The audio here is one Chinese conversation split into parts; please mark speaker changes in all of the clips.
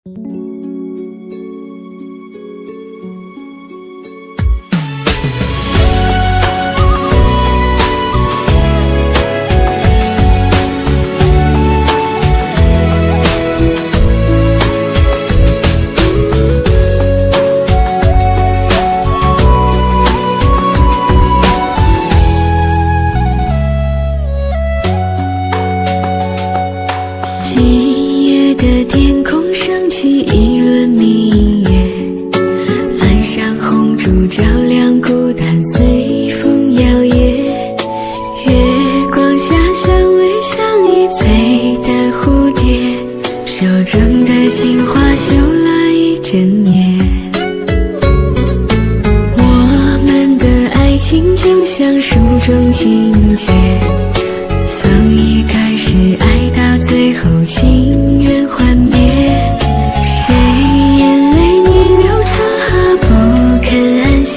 Speaker 1: 今夜的天空升起一轮明月，岸上红烛照亮孤单，随风摇曳。月光下相偎像一飞的蝴蝶，手中的情话绣了一整夜。我们的爱情就像书中情节，从一开始爱到最后情缘幻灭，谁眼泪逆流成河不肯安歇，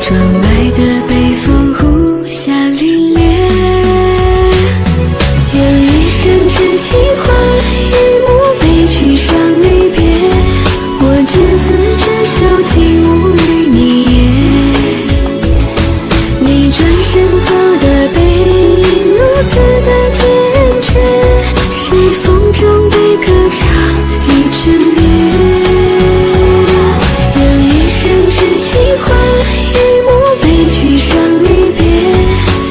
Speaker 1: 窗外的北风呼啸凛冽，用一生痴情换一幕悲剧伤离别，我执子之手竟无语你也，你转身走的背影如此的坚决，谁风中被歌唱一整夜，用一生痴情换一幕悲剧伤离别，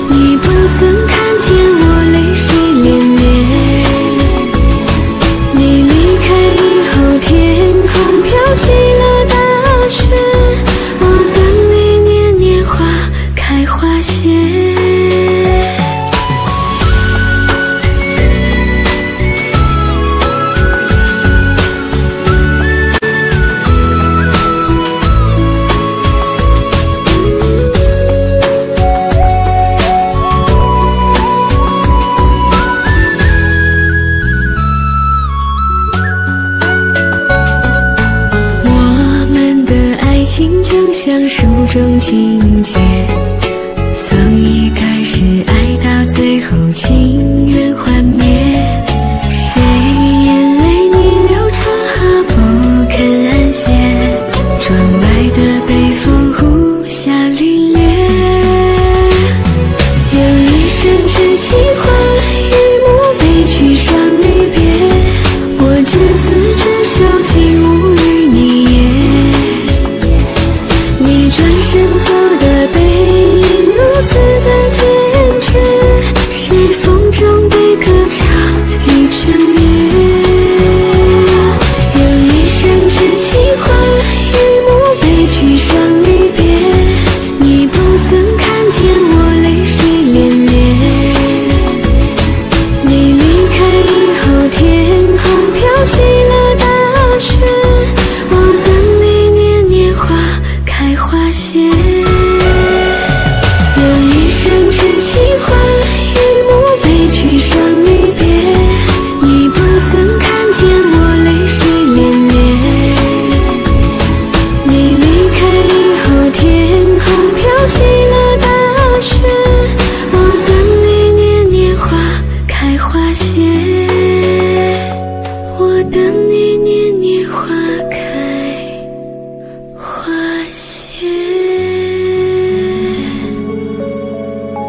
Speaker 1: 你不曾看见我泪水连连，你离开以后天空飘起了大雪，我等你年年花开花谢。我们的爱情就像书中情节，